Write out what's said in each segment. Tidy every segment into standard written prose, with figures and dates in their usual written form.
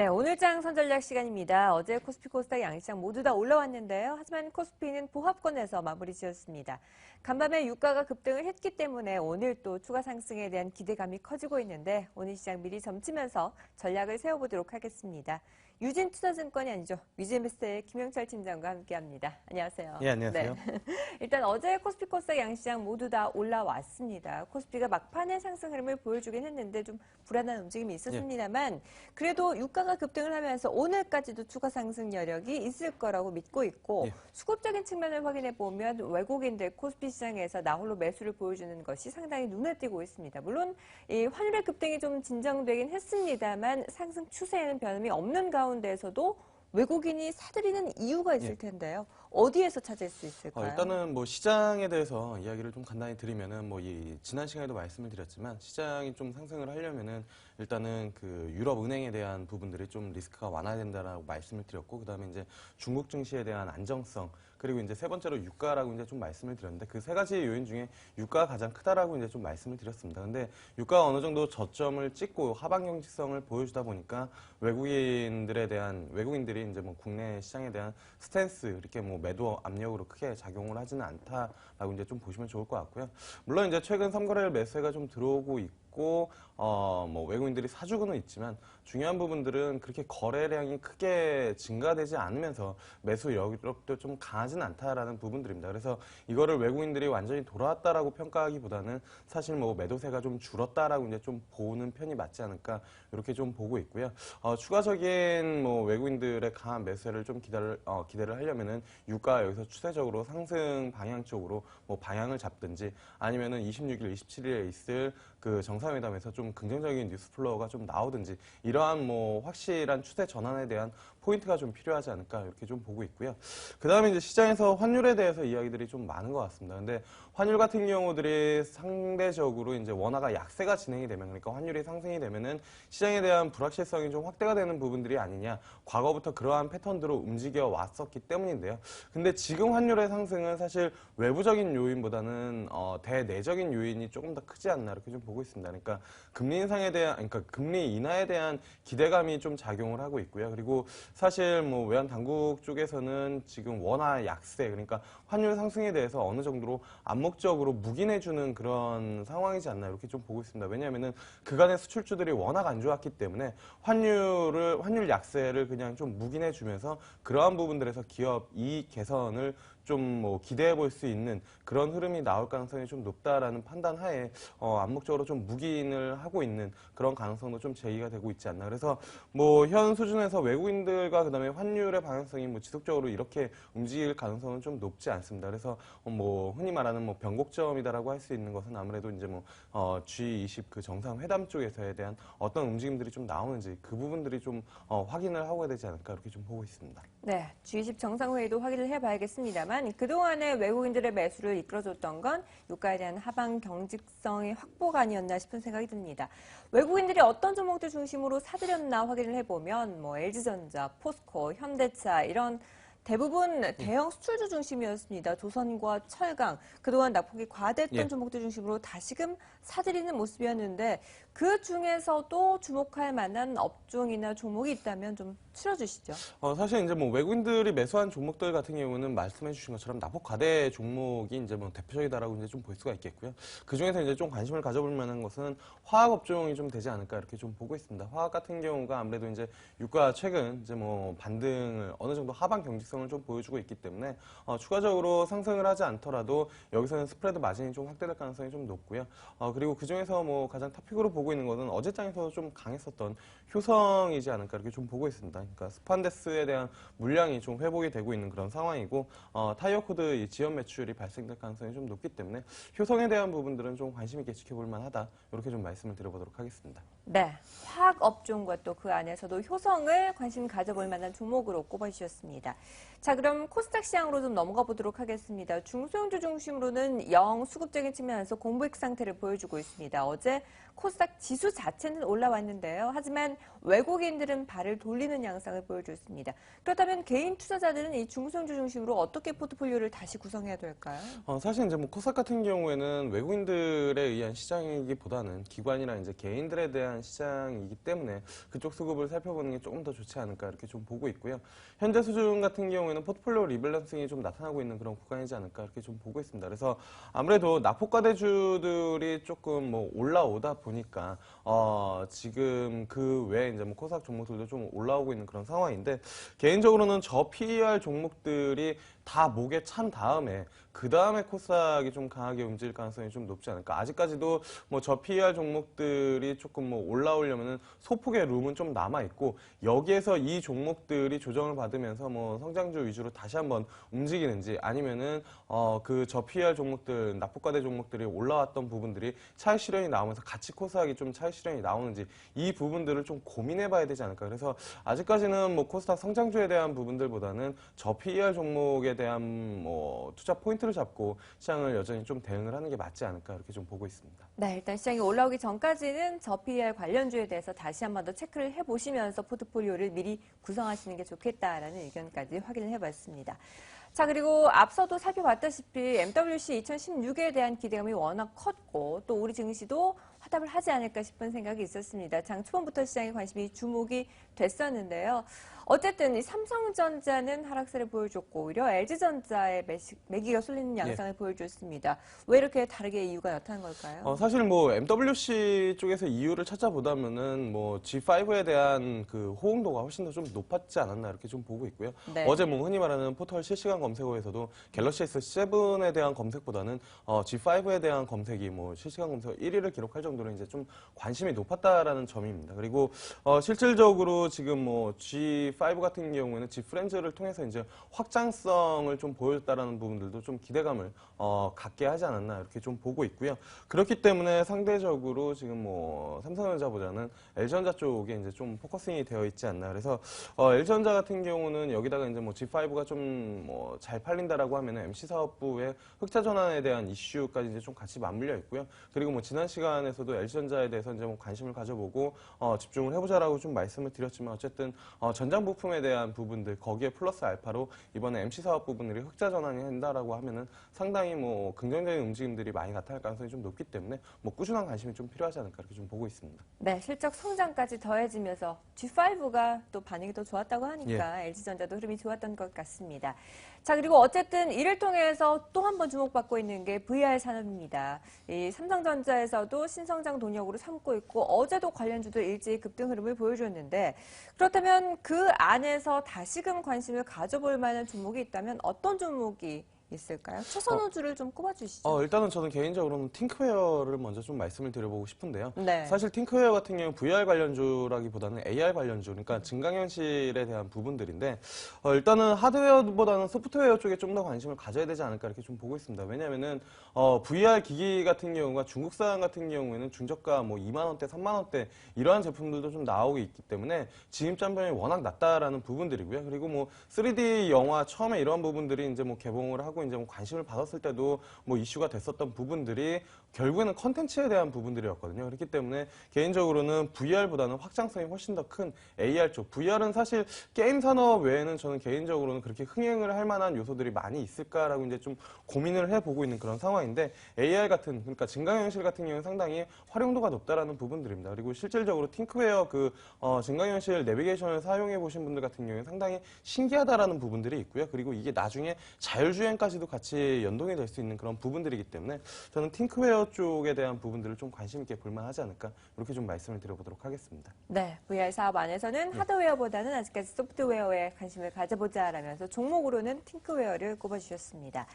네, 오늘 장 선전략 시간입니다. 어제 코스피 코스닥 양시장 모두 다 올라왔는데요. 하지만 코스피는 보합권에서 마무리 지었습니다. 간밤에 유가가 급등을 했기 때문에 오늘 또 추가 상승에 대한 기대감이 커지고 있는데 오늘 시장 미리 점치면서 전략을 세워보도록 하겠습니다. 유진투자증권이 아니죠. 위즈메스의 김영철 팀장과 함께합니다. 안녕하세요. 예, 안녕하세요. 네. 일단 어제 코스피 코스닥 양시장 모두 다 올라왔습니다. 코스피가 막판에 상승 흐름을 보여주긴 했는데 좀 불안한 움직임이 있었습니다만 그래도 유가가 급등을 하면서 오늘까지도 추가 상승 여력이 있을 거라고 믿고 있고 수급적인 측면을 확인해 보면 외국인들 코스피 시장에서 나홀로 매수를 보여주는 것이 상당히 눈에 띄고 있습니다. 물론 이 환율의 급등이 좀 진정되긴 했습니다만 상승 추세에는 변함이 없는 가운데에서도 외국인이 사들이는 이유가 있을 텐데요. 어디에서 찾을 수 있을까요? 일단은 뭐 시장에 대해서 이야기를 좀 간단히 드리면은 지난 시간에도 말씀을 드렸지만 시장이 좀 상승을 하려면은 일단은 그 유럽 은행에 대한 부분들이 좀 리스크가 완화된다라고 말씀을 드렸고 그다음에 이제 중국 증시에 대한 안정성 그리고 이제 세 번째로 유가라고 이제 좀 말씀을 드렸는데 그 세 가지 요인 중에 유가가 가장 크다라고 이제 좀 말씀을 드렸습니다. 근데 유가가 어느 정도 저점을 찍고 하방 경직성을 보여주다 보니까 외국인들이 이제 뭐 국내 시장에 대한 스탠스 이렇게 뭐 매도 압력으로 크게 작용을 하지는 않다라고 이제 좀 보시면 좋을 것 같고요. 물론 이제 최근 3거래일 매수세가 좀 들어오고 있고 뭐 외국인들이 사주고는 있지만 중요한 부분들은 그렇게 거래량이 크게 증가되지 않으면서 매수 여력도 좀 강하지는 않다라는 부분들입니다. 그래서 이거를 외국인들이 완전히 돌아왔다라고 평가하기보다는 사실 뭐 매도세가 좀 줄었다라고 이제 좀 보는 편이 맞지 않을까 이렇게 좀 보고 있고요. 추가적인 뭐 외국인들의 강한 매수세를 좀 기대를 하려면은 유가 여기서 추세적으로 상승 방향 쪽으로 뭐 방향을 잡든지 아니면은 26일, 27일에 있을 그 정상회담에서 좀 긍정적인 뉴스 플로어가 좀 나오든지 이러한 뭐 확실한 추세 전환에 대한 포인트가 좀 필요하지 않을까 이렇게 좀 보고 있고요. 그 다음에 이제 시장에서 환율에 대해서 이야기들이 좀 많은 것 같습니다. 근데 환율 같은 경우들이 상대적으로 이제 원화가 약세가 진행이 되면 그러니까 환율이 상승이 되면은 시장에 대한 불확실성이 좀 확대가 되는 부분들이 아니냐. 과거부터 그러한 패턴으로 움직여 왔었기 때문인데요. 근데 지금 환율의 상승은 사실 외부적인 요인보다는 대내적인 요인이 조금 더 크지 않나 이렇게 좀 보고 있습니다. 그러니까 금리 인하에 대한 기대감이 좀 작용을 하고 있고요. 그리고 사실 뭐 외환 당국 쪽에서는 지금 원화 약세 그러니까 환율 상승에 대해서 어느 정도로 암묵적으로 묵인해주는 그런 상황이지 않나 이렇게 좀 보고 있습니다. 왜냐하면은 그간의 수출주들이 워낙 안 좋았기 때문에 환율 약세를 그냥 좀 묵인해주면서 그러한 부분들에서 기업 이익 개선을 좀 뭐 기대해 볼 수 있는 그런 흐름이 나올 가능성이 좀 높다라는 판단 하에 암묵적으로 좀 묵인을 하고 있는 그런 가능성도 좀 제기가 되고 있지 않나. 그래서 뭐 현 수준에서 외국인들과 그다음에 환율의 방향성이 뭐 지속적으로 이렇게 움직일 가능성은 좀 높지 않습니다. 그래서 뭐 흔히 말하는 뭐 변곡점이다라고 할 수 있는 것은 아무래도 이제 뭐 G20 그 정상회담 쪽에서에 대한 어떤 움직임들이 좀 나오는지 그 부분들이 좀 확인을 하고 해야 되지 않을까 이렇게 좀 보고 있습니다. 네, G20 정상회의도 확인을 해봐야겠습니다만 그동안에 외국인들의 매수를 이끌어줬던 건 유가에 대한 하방 경직성의 확보가 아니었나 싶은 생각이 듭니다. 외국인들이 어떤 종목들 중심으로 사들였나 확인을 해보면 뭐 LG전자, 포스코, 현대차 이런 대부분 대형 수출주 중심이었습니다. 조선과 철강, 그동안 낙폭이 과대했던 종목들 중심으로 다시금 사들이는 모습이었는데 그 중에서도 주목할 만한 업종이나 종목이 있다면 좀 추려주시죠. 사실 이제 뭐 외국인들이 매수한 종목들 같은 경우는 말씀해 주신 것처럼 낙폭 과대 종목이 이제 뭐 대표적이다라고 이제 좀 볼 수가 있겠고요. 그 중에서 이제 좀 관심을 가져볼 만한 것은 화학 업종이 좀 되지 않을까 이렇게 좀 보고 있습니다. 화학 같은 경우가 아무래도 이제 유가 최근 이제 뭐 반등을 어느 정도 하방 경직성을 좀 보여주고 있기 때문에 추가적으로 상승을 하지 않더라도 여기서는 스프레드 마진이 좀 확대될 가능성이 좀 높고요. 그리고 그 중에서 뭐 가장 탑픽으로 보고 있는 것은 어제장에서 좀 강했었던 효성이지 않을까 이렇게 좀 보고 있습니다. 그러니까 스판데스에 대한 물량이 좀 회복이 되고 있는 그런 상황이고 타이어 코드 지연 매출이 발생될 가능성이 좀 높기 때문에 효성에 대한 부분들은 좀 관심 있게 지켜볼 만하다 이렇게 좀 말씀을 드려보도록 하겠습니다. 네, 화학 업종과 또 그 안에서도 효성을 관심 가져볼 만한 종목으로 꼽아주셨습니다. 자, 그럼 코스닥 시장으로 좀 넘어가 보도록 하겠습니다. 중소형주 중심으로는 영 수급적인 측면에서 공백 상태를 보여주고 있습니다. 어제 코스닥 지수 자체는 올라왔는데요. 하지만 외국인들은 발을 돌리는 양상을 보여줬습니다. 그렇다면 개인 투자자들은 이 중소형주 중심으로 어떻게 포트폴리오를 다시 구성해야 될까요? 사실 이제 뭐 코스닥 같은 경우에는 외국인들에 의한 시장이기보다는 기관이나 이제 개인들에 대한 시장이기 때문에 그쪽 수급을 살펴보는 게 조금 더 좋지 않을까 이렇게 좀 보고 있고요. 현재 수준 같은 경우에는 포트폴리오 리밸런싱이 좀 나타나고 있는 그런 구간이지 않을까 이렇게 좀 보고 있습니다. 그래서 아무래도 낙폭과대주들이 조금 뭐 올라오다 보니까 지금 그 외에 이제 뭐 코스닥 종목들도 좀 올라오고 있는 그런 상황인데 개인적으로는 저 PER 종목들이 다 목에 찬 다음에 그 다음에 코스닥이 좀 강하게 움직일 가능성이 좀 높지 않을까. 아직까지도 뭐 저 PER 종목들이 조금 뭐 올라오려면은 소폭의 룸은 좀 남아 있고 여기에서 이 종목들이 조정을 받으면서 뭐 성장주 위주로 다시 한번 움직이는지 아니면은 그 저 PER 종목들 낙폭과대 종목들이 올라왔던 부분들이 차익 실현이 나오면서 같이 코스닥이 좀 차익 실현이 나오는지 이 부분들을 좀 고민해봐야 되지 않을까. 그래서 아직까지는 뭐 코스닥 성장주에 대한 부분들보다는 저 PER 종목에 대한 뭐 투자 포인트를 잡고 시장을 여전히 좀 대응을 하는 게 맞지 않을까 이렇게 좀 보고 있습니다. 네, 일단 시장이 올라오기 전까지는 저 PER 관련주에 대해서 다시 한 번 더 체크를 해보시면서 포트폴리오를 미리 구성하시는 게 좋겠다라는 의견까지 확인을 해봤습니다. 자, 그리고 앞서도 살펴봤다시피 MWC 2016에 대한 기대감이 워낙 컸고 또 우리 증시도 화답을 하지 않을까 싶은 생각이 있었습니다. 장 초반부터 시장에 관심이 주목이 됐었는데요. 어쨌든 이 삼성전자는 하락세를 보여줬고 오히려 LG전자의 매기가 쏠리는 양상을 보여줬습니다. 왜 이렇게 다르게 이유가 나타난 걸까요? 사실 뭐 MWC 쪽에서 이유를 찾아보다면은 뭐 G5에 대한 그 호응도가 훨씬 더 좀 높았지 않았나 이렇게 좀 보고 있고요. 네. 어제 뭐 흔히 말하는 포털 실시간 검색어에서도 갤럭시 S7에 대한 검색보다는 G5에 대한 검색이 뭐 실시간 검색어 1위를 기록할 정도로 이제 좀 관심이 높았다라는 점입니다. 그리고 실질적으로 지금 뭐 G5 같은 경우에는 G 프렌즈를 통해서 이제 확장성을 좀 보였다라는 부분들도 좀 기대감을 갖게 하지 않았나 이렇게 좀 보고 있고요. 그렇기 때문에 상대적으로 지금 뭐 삼성전자보다는 LG전자 쪽에 이제 좀 포커싱이 되어 있지 않나. 그래서 LG전자 같은 경우는 여기다가 이제 뭐 G5가 좀 뭐 잘 팔린다라고 하면 MC 사업부의 흑자 전환에 대한 이슈까지 이제 좀 같이 맞물려 있고요. 그리고 뭐 지난 시간에서도 LG전자에 대해서 이제 뭐 관심을 가져보고 집중을 해보자라고 좀 말씀을 드렸지만 어쨌든 전장 부품에 대한 부분들 거기에 플러스 알파로 이번에 MC 사업 부분들이 흑자 전환이 된다라고 하면은 상당히 뭐 긍정적인 움직임들이 많이 나타날 가능성이 좀 높기 때문에 뭐 꾸준한 관심이 좀 필요하지 않을까 이렇게 좀 보고 있습니다. 네, 실적 성장까지 더해지면서 G5가 또 반응이 더 좋았다고 하니까 LG전자도 흐름이 좋았던 것 같습니다. 자, 그리고 어쨌든 이를 통해서 또 한 번 주목받고 있는 게 VR 산업입니다. 이 삼성전자에서도 신성장 동력으로 삼고 있고 어제도 관련주도 일제히 급등 흐름을 보여줬는데 그렇다면 그 안에서 다시금 관심을 가져볼 만한 종목이 있다면 어떤 종목이 있을까요? 최선호주를 좀 꼽아주시죠. 일단은 저는 개인적으로는 팅크웨어를 먼저 좀 말씀을 드려보고 싶은데요. 네. 사실 팅크웨어 같은 경우는 VR 관련주라기보다는 AR 관련주, 그러니까 증강현실에 대한 부분들인데 일단은 하드웨어보다는 소프트웨어 쪽에 좀 더 관심을 가져야 되지 않을까 이렇게 좀 보고 있습니다. 왜냐하면은 VR 기기 같은 경우가 중국산 같은 경우에는 중저가 뭐 2만 원대, 3만 원대 이러한 제품들도 좀 나오고 있기 때문에 진입장벽이 워낙 낮다라는 부분들이고요. 그리고 뭐 3D 영화 처음에 이런 부분들이 이제 뭐 개봉을 하고 이제 뭐 관심을 받았을 때도 뭐 이슈가 됐었던 부분들이 결국에는 컨텐츠에 대한 부분들이었거든요. 그렇기 때문에 개인적으로는 VR보다는 확장성이 훨씬 더 큰 AR 쪽. VR은 사실 게임 산업 외에는 저는 개인적으로는 그렇게 흥행을 할 만한 요소들이 많이 있을까라고 이제 좀 고민을 해보고 있는 그런 상황인데 AR 같은 그러니까 증강현실 같은 경우는 상당히 활용도가 높다라는 부분들입니다. 그리고 실질적으로 팅크웨어 그 증강현실 내비게이션을 사용해 보신 분들 같은 경우에 상당히 신기하다라는 부분들이 있고요. 그리고 이게 나중에 자율주행까지도 같이 연동이 될 수 있는 그런 부분들이기 때문에 저는 팅크웨어 쪽에 대한 부분들을 좀 관심 있게 볼만하지 않을까 이렇게 좀 말씀을 드려보도록 하겠습니다. 네, VR 사업 안에서는 하드웨어보다는 아직까지 소프트웨어에 관심을 가져보자라면서 종목으로는 팅크웨어를 꼽아주셨습니다.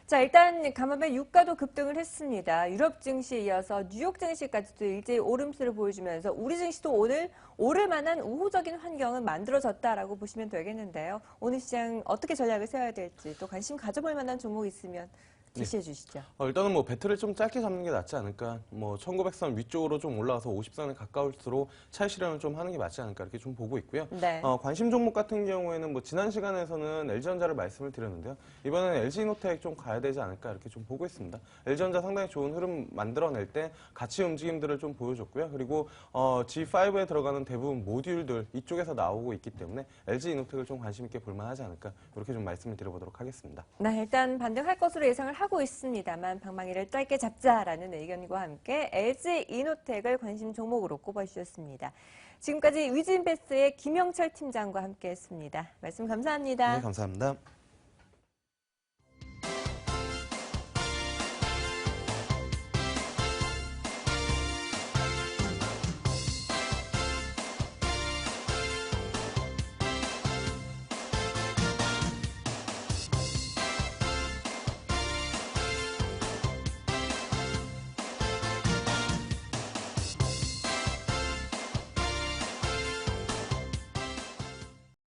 자, 일단 간밤에 유가도 급등을 했습니다. 유럽 증시에 이어서 뉴욕 증시까지도 일제히 오름세를 보여주면서 우리 증시도 오늘 오를 만한 우호적인 환경은 만들어졌다라고 보시면 되겠는데요. 오늘 시장 어떻게 전략을 세워야 될지 또 관심 가져볼 만한 종목 있으면 제시해 주시죠. 일단은 뭐 배틀을 좀 짧게 잡는 게 낫지 않을까. 뭐 1900선 위쪽으로 좀 올라와서 50선에 가까울수록 차익 실현을 좀 하는 게 맞지 않을까 이렇게 좀 보고 있고요. 네. 관심 종목 같은 경우에는 뭐 지난 시간에서는 LG전자를 말씀을 드렸는데요. 이번에는 LG이노텍 좀 가야 되지 않을까 이렇게 좀 보고 있습니다. LG전자 상당히 좋은 흐름 만들어낼 때 같이 움직임들을 좀 보여줬고요. 그리고 G5에 들어가는 대부분 모듈들 이쪽에서 나오고 있기 때문에 LG이노텍을 좀 관심 있게 볼만하지 않을까 이렇게 좀 말씀을 드려보도록 하겠습니다. 네, 일단 반등할 것으로 예상을 하고 있습니다만 방망이를 짧게 잡자라는 의견과 함께 LG이노텍을 관심 종목으로 꼽아주셨습니다. 지금까지 위즈인베스트의 김영철 팀장과 함께했습니다. 말씀 감사합니다. 네, 감사합니다.